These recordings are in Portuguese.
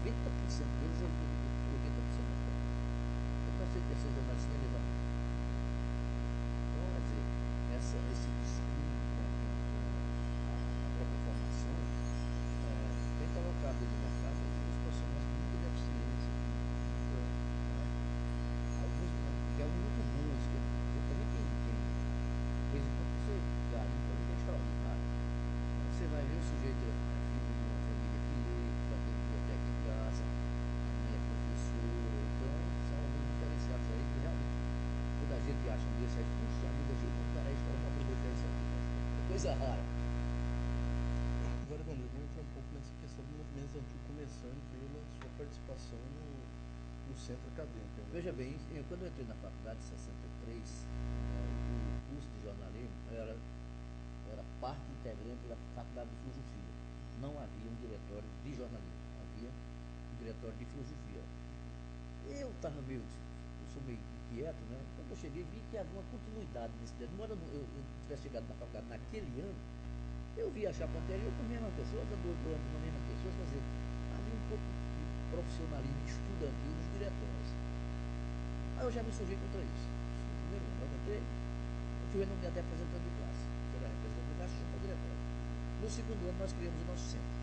80% deles é 80% da prova. Eu passei que ser jornalista nem mesmo. Então, quer dizer, esse descuido com a própria formação tem colocado ele numa casa os profissionais com muita deficiência, né? Alguns que é muito bons, que também tem. De vez em quando você garimpa ali que é extraordinário. Você vai ver o sujeito é filho de uma família que lê, que está tendo biblioteca em casa, a mãe é professora, então são alguns diferenciados aí que realmente, quando a gente acha um desse aí, puxa vida, gente, o cara é história, vamos aproveitar isso aqui. É coisa rara. Agora, Danilo, vou entrar um pouco nessa questão do movimento estudantil, começando pela sua participação no centro acadêmico. Veja bem, quando eu entrei na faculdade em 63, o curso de jornalismo era parte integrante da faculdade de filosofia. Não havia um diretório de jornalismo, havia um diretório de filosofia. Eu estava meio, eu sou meio inquieto, né? Quando eu cheguei, vi que havia uma continuidade nesse diretório. Embora eu tivesse chegado na faculdade naquele ano, eu vi a chapa anterior com a mesma pessoa, do outro ano com a mesma pessoa, quer dizer, havia um pouco de profissionalismo estudantil nos diretórios. Aí eu já me surgi contra isso. No primeiro ano, eu entrei, eu fui nomeado até representante de classe. Será representante de classe junto ao diretório. No segundo ano, nós criamos o nosso centro.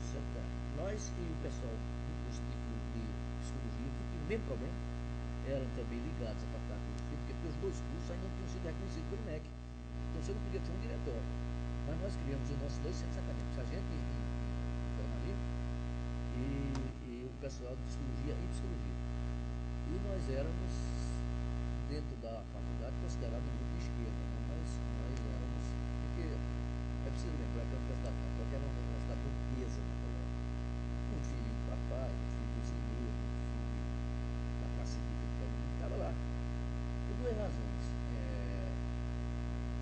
Centro, nós e o pessoal do curso de psicologia, que tinha o mesmo problema, eram também ligados à faculdade de filosofia, porque os dois cursos ainda não tinham sido reconhecidos pelo MEC. Então você não podia ter um diretório. Mas nós criamos os nossos dois centros acadêmicos, a gente em jornalismo e o pessoal de psicologia e psicologia. E nós éramos, dentro da faculdade, considerados muito de esquerda, né? Mas nós éramos, porque é preciso lembrar que a Universidade Católica era uma universidade burguesa naquela época. Um filho do papai, um filho do usineiro, um filho da classe rica de todo mundo estava lá. Por duas razões.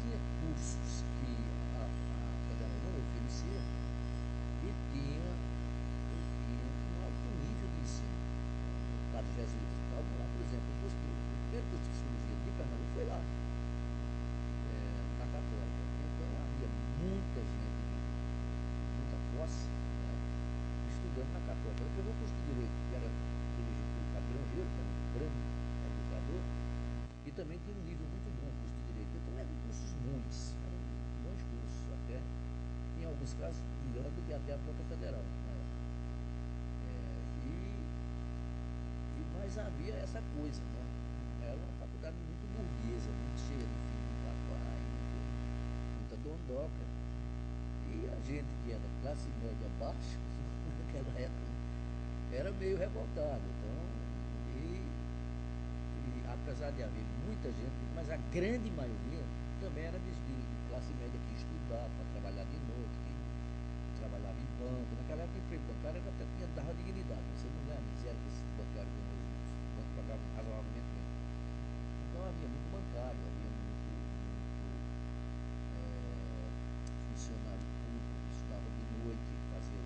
Tinha cursos que a federal não oferecia e tinha um alto nível de ensino. Um padre jesuíta que estavam lá, por exemplo, o primeiro curso de psicologia de Pernambuco foi lá, na Católica. Então havia muita gente de muita posse, né, estudando na Católica. Eu peguei o curso de Direito, que era dirigido pelo padre Grangeiro, que era um grande educador, e também tinha um nível muito bom o curso de Direito. Então eram cursos ruins, eram bons cursos, até em alguns casos melhor do que até a própria federal na época. Mas havia essa coisa, né? Era uma faculdade muito burguesa, muito cheia de filho do papai, muita dondoca. E a gente que era classe média baixa, naquela época, era meio revoltado. Então, apesar de haver muita gente, mas a grande maioria também era de classe média que estudava para trabalhar de noite, que trabalhava em banco. Naquela época, o emprego bancário até dava dignidade. Você não ganha miséria que esses bancários ganham hoje. Os bancos pagavam razoavelmente bem. Então havia muito bancário, havia muito funcionário público que estudava de noite, fazia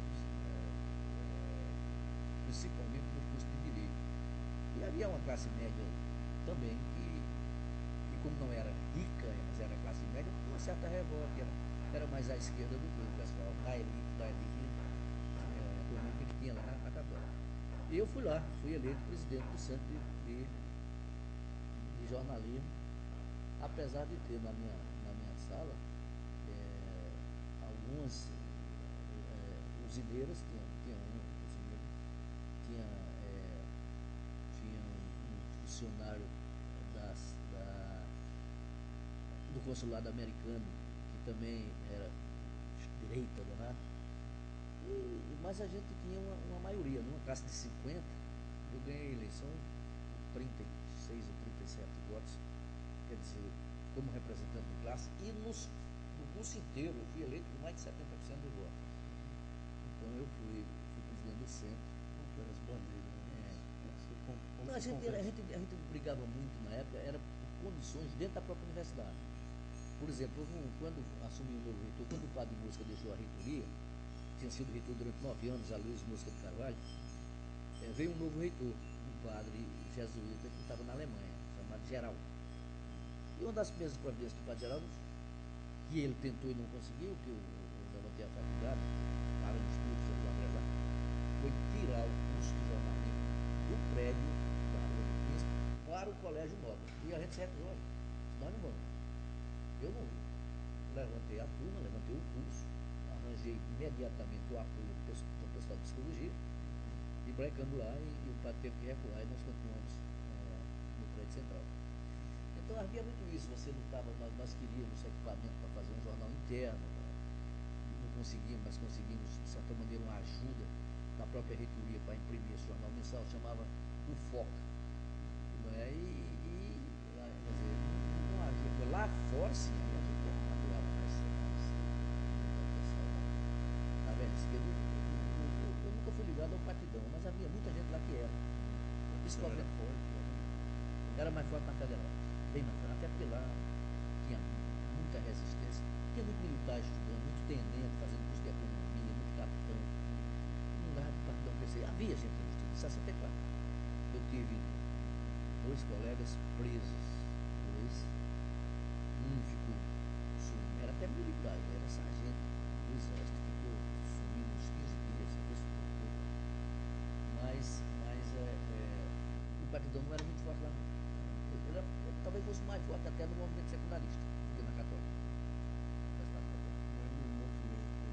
principalmente no curso de Direito. E havia uma classe média também que como não era rica, mas era classe média, com uma certa revolta, era mais à esquerda do que o pessoal da elite econômica que tinha lá na Católica. E eu fui lá, fui eleito presidente do Centro de Jornalismo, apesar de ter na minha sala algumas usineiras, tinha uma usineira, tinha, tinha um funcionário do consulado americano, que também era direita danada. Mas a gente tinha uma maioria, numa classe de 50, eu ganhei a eleição com 36 ou 37 votos, quer dizer, como representante de classe, e no curso inteiro eu fui eleito com mais de 70% do voto. Então eu fui presidente do centro. Como que eram as bandeiras? Né? Não, a gente brigava muito na época, era por condições dentro da própria universidade. Por exemplo, quando assumiu o novo reitor, quando o padre Música deixou a reitoria, tinha sido reitor durante 9 anos, a Luiz Música de Carvalho, veio um novo reitor, um padre jesuíta que estava na Alemanha, chamado Geraldo. E uma das primeiras providências do padre Geraldo, que ele tentou e não conseguiu, que eu levantei a faculdade, parando estudos, eu já lá, foi tirar o curso de jornalismo do prédio da Rua do Príncipe para o Colégio Nobre. E a gente se recusou. Nós não vamos. Eu não vou. Levantei a turma, levantei o curso, arranjei imediatamente o apoio do pessoal de psicologia e brecamos lá e o padre teve que recuar e nós continuamos no prédio central. Então havia muito isso, você lutava, nós queríamos equipamento para fazer um jornal interno, não conseguimos, mas conseguimos, de certa maneira, uma ajuda da própria reitoria para imprimir esse jornal mensal, chamava o FOC. Não é? Quer dizer, não havia, lá fora sim, aí a gente atuava mais o pessoal da velha esquerda. Eu nunca fui ligado ao Partidão, mas havia muita gente lá que era. Principalmente era forte, era mais forte na Federal, bem mais forte, até porque lá tinha muita resistência, tinha muito militar estudando, muito tenente fazendo curso de agronomia, muito capitão. Não dava para o Partidão crescer. Havia gente resistente. Em 64, eu tive 2 colegas presos, um ficou sumido, era até militar, ele era sargento do exército, ficou sumido uns 15 dias, mas o Partidão não era muito forte lá não. Ele talvez fosse mais forte até no movimento secundarista do que na católica. Mas no movimento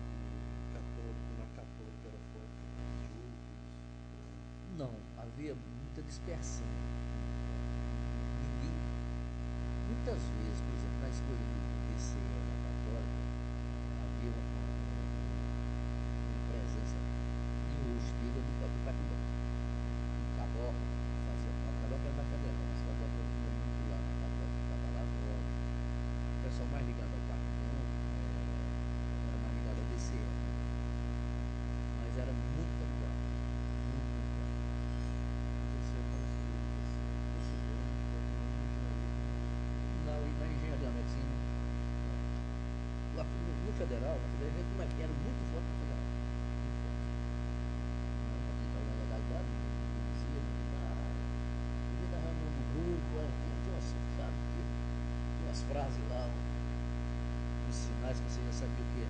católico, na católica era forte os grupos? Não, havia muita dispersão. Ninguém, muitas vezes, por exemplo, na escolha do DCE da católica, havia uma presença injustiça do próprio Partidão. O Caboclo fazia parte, o Caboclo era da Federal, mas o Caboclo vinha muito lá na católica, estava lá fora. O pessoal mais ligado ao Partidão era mais ligado ao DCE, né? Mas era muito ligado, muito ligado. Você parece que percebeu muito forte na engenharia. Não, e na engenharia da medicina, no Federal, a gente era muito forte no Federal. Muito forte. Aqui está na legalidade, dizia, ele estava no grupo, tinha umas, sabe, tinha umas frases lá, uns sinais que você já sabia o que é.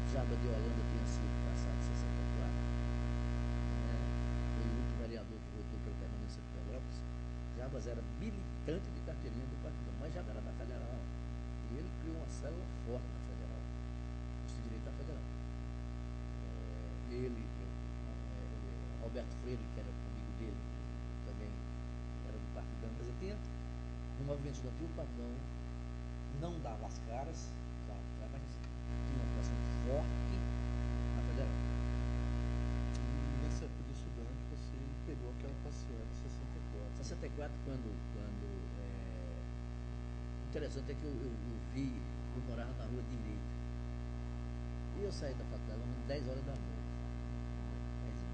Jaba de Holanda tinha sido caçado em 64, né? Foi o último vereador que votou pela permanência de Petrópolis. Jabas era militante de carteirinha do Partidão, mas Jabas era da Federal. E ele criou uma célula forte na Federal, curso de Direito da Federal. Roberto Freire, que era amigo dele, também era do Partidão. Quer dizer, tinha no movimento estudantil o Partidão não dava as caras, mas tinha uma atuação forte na Federal. E nessa época de estudante você pegou aquela passeada de 64. 64, interessante é que eu morava na Rua Direita. E eu saí da faculdade às 10 horas da noite,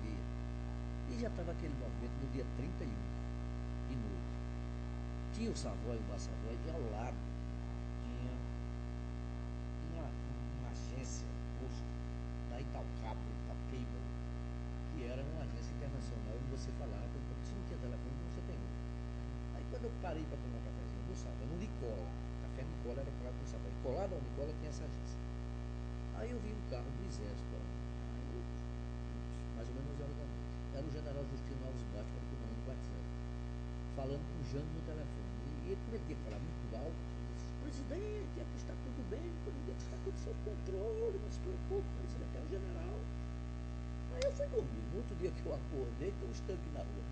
10h30. E já estava aquele movimento no dia 31, de noite. Tinha o Savoy, o Bar Savoy, e ao lado tinha uma agência, um posto da Italcable, que era uma agência internacional onde você falava, se não tinha telefone, você tem outro. Aí quando eu parei para tomar um cafezinho no Savoy, no Nicola, café Nicola era colado no Savoy, colado ao Nicola tinha essa agência. Aí eu vi um carro do exército, mais ou menos 11 horas da noite. Era o general Justino Alves Bate, que era o comandante do WhatsApp, falando com o Jânio no telefone. E ele, como ele tinha que falar muito alto, ele disse: presidente, aqui está tudo bem, presidente, está tudo sob controle, não se preocupe, presidente, é o general. Aí eu fui dormir. No outro dia que eu acordei, tem um estanque na rua.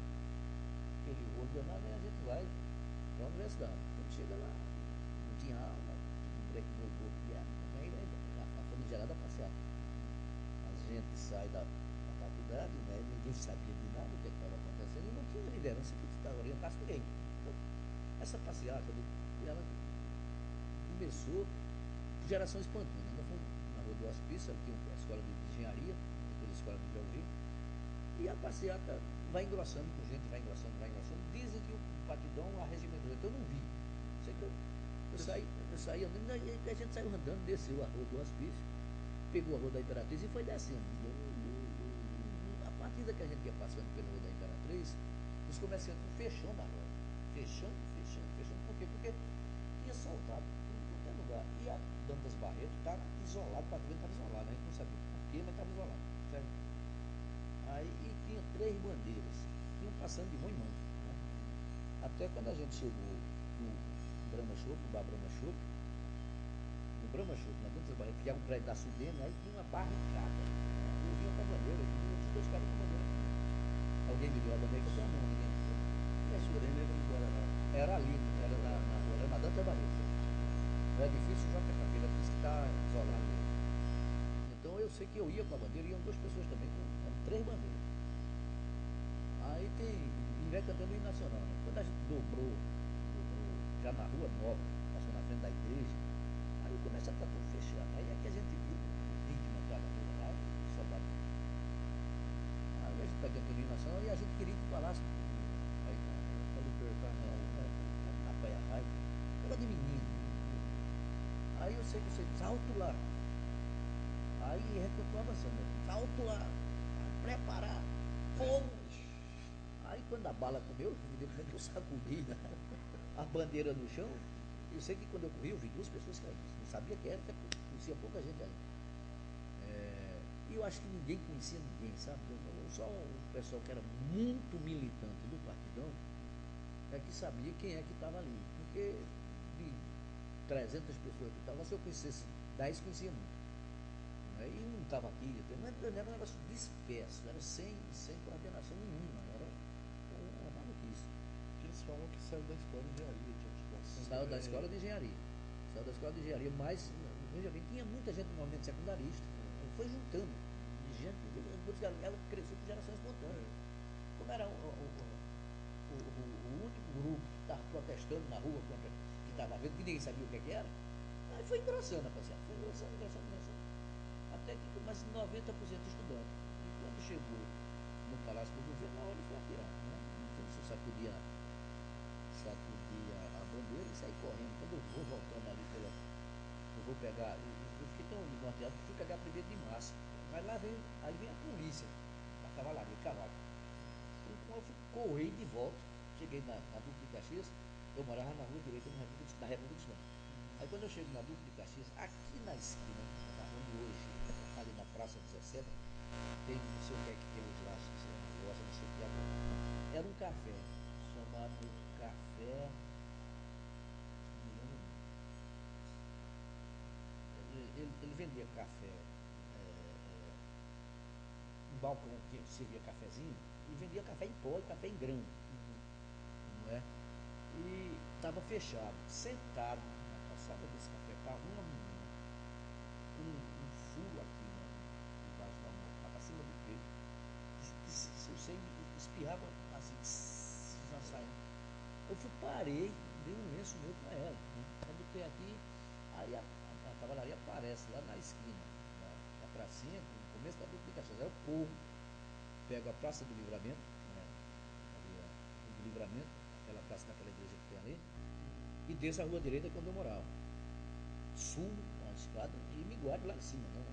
Aquele rolo danado, aí a gente vai para a universidade. Quando chega lá, não tinha aula, um break no grupo de ar, também, né? A famigerada passeata. A gente sai da faculdade, né? Ninguém sabia de nada o que estava acontecendo e não tinha liderança que orientasse ninguém. Então, essa passeata, ela começou por geração espontânea. Nós fomos na Rua do Hospício, aqui a escola de engenharia, depois a escola de geologia, e a passeata vai engrossando com gente, vai engrossando. Dizem que o Partidão arregimentou, então eu não vi. Sei que eu saí andando, e a gente saiu andando, desceu a Rua do Hospício, pegou a Rua da Imperatriz e foi descendo. A partir da que a gente ia passando pela Rua da Imperatriz, os comerciantes fechando a loja. Fechando. Por quê? Porque tinha soltado tudo quanto é lugar. E a Dantas Barreto estava isolado, o Partidão estava isolado. A gente não sabia por quê, mas estava isolado. Certo? Aí e tinha 3 bandeiras, iam passando de mão em mão. Né? Até quando a gente chegou no Brahma Chopp, no Bar Brahma Chopp, no Brahma Chopp, né, dentro do barreiro, que é um prédio da Sudene, aí tinha uma barricada. Né? Eu vinha com a bandeira, e outros 2 caras com a bandeira. Alguém me deu a bandeira que eu tenho a mão, ninguém me deu. E A aí, Sudene era em Guarará. era ali, era na rua, era na Dante Barreto. No edifício JK, ele disse que está isolado. Então eu sei que eu ia com a bandeira, iam 2 pessoas também, eram 3 bandeiras. Aí tem, e vai cantando o hino nacional, né? Quando a gente dobrou já na Rua Nova, passou na frente da igreja, aí começa a estar tudo fechado. Aí é que a gente viu o vídeo na entrada toda lá, o soldado. Aí a gente vai cantando o hino nacional e a gente queria ir para o Palácio. Aí, Para libertar. apanhar a raiva. Era de menino. Aí eu sei que você diz, alto lá. Aí a gente continuou avançando, né? Alto lá. Preparar. Fogo. Aí quando a bala comeu, evidentemente eu sacudi, né? A bandeira no chão. Eu sei que quando eu corri, eu vi 2 pessoas caindo. Não sabia que era, porque conhecia pouca gente aí. E eu acho que ninguém conhecia ninguém, sabe? Só o pessoal que era muito militante do partidão é que sabia quem é que estava ali. Porque de 300 pessoas que estavam lá, se eu conhecesse 10, conhecia muito. Né? E não estava aqui, era um negócio disperso, era sem coordenação nenhuma, era uma maluquice. Eles falam que saiu da escola de engenharia de ativação. Saiu da escola de engenharia. Saiu da escola de engenharia, mas, veja bem, tinha muita gente no movimento secundarista. Foi juntando de gente, ela cresceu por geração espontânea. Como era o único grupo que estava protestando na rua contra que estava vendo, que ninguém sabia o que era, aí foi engrossando a passeada, foi engrossando. Até que mais de 90% estudante. E quando chegou no Palácio do Governo, na hora foi atirar. Né? Eu sacudia a bandeira e saí correndo. Quando eu vou voltando ali eu vou pegar, eu fiquei tão norteado que fui pegar 1º de março. Mas lá aí vem a polícia, a cavalaria, de cavalo. Então eu fui correr de volta, cheguei na Duque de Caxias, eu morava na rua direita, na República dos Santos. Aí quando eu chego na Duque de Caxias, aqui na esquina, onde hoje, ali na Praça 17, tem, não sei o que é que tem hoje lá, se é uma loja, não sei o que é. Era um café, chamado Café, não me lembro o nome. Ele vendia café, um balcão que servia cafezinho, e vendia café em pó e café em grão. Não é? E estava fechado, sentado na calçada desse café, estava uma menina com um furo aqui debaixo da mão, acima do peito, que seu sangue espirrava assim, já saindo. Eu parei, dei um lenço meu para ela. Né? Quando tem aqui, aí a cavalaria aparece lá na esquina da pracinha, no começo da Duque de Caxias, é o povo. Pego a Praça do Livramento, né? Ali do Livramento, aquela praça daquela igreja que tem ali, e desço a rua direita que é onde eu morava. Subo a escada e me guardo lá em cima, né?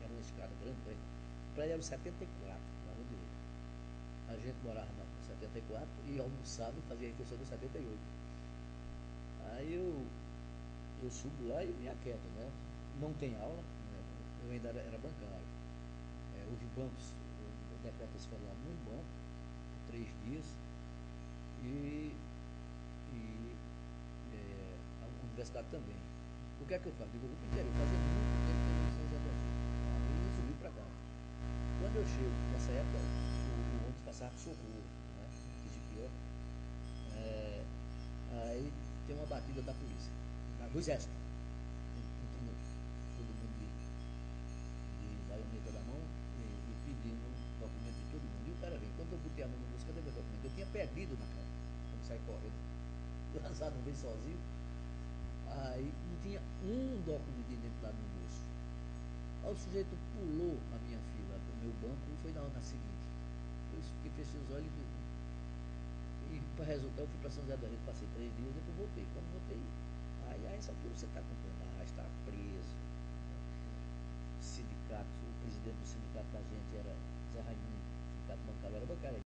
Era uma escada grande, o prédio era o 74, da rua direita. A gente morava no 74 e almoçava e fazia a refeição no 78. Aí eu subo lá e me aquieto, né? Não tem aula, né? Eu ainda era bancário. Houve bancos, decreto-se feriado nos bancos, 3 dias, e a universidade também. O que é que eu faço? Digo, eu vou para o interior, fazia muito tempo que eu não ia em São José do Rio. Aí eu resolvi ir para cá. Quando eu chego, nessa época, o ônibus passava por Socorro, né? De Jiquié. Aí tem uma batida da polícia, do exército, entrando todo mundo de baioneta na mão e pedindo documento de todo mundo. E o cara vem, quando eu botei a mão no bolso, cadê meu documento? Eu tinha perdido na cara, quando saí correndo. Lançado bem sozinho. Aí não tinha um documento de identidade no bolso. Aí o sujeito pulou a minha fila, o meu banco, e foi na seguinte. Eu fechei os olhos e dormi. E para resultar, eu fui para São José do Rio, passei 3 dias, depois voltei. Quando voltei, aí a essa altura você está acompanhando, está preso. Sindicato, o presidente do sindicato da gente era Zé Raimundo, sindicato bancário, era bancário,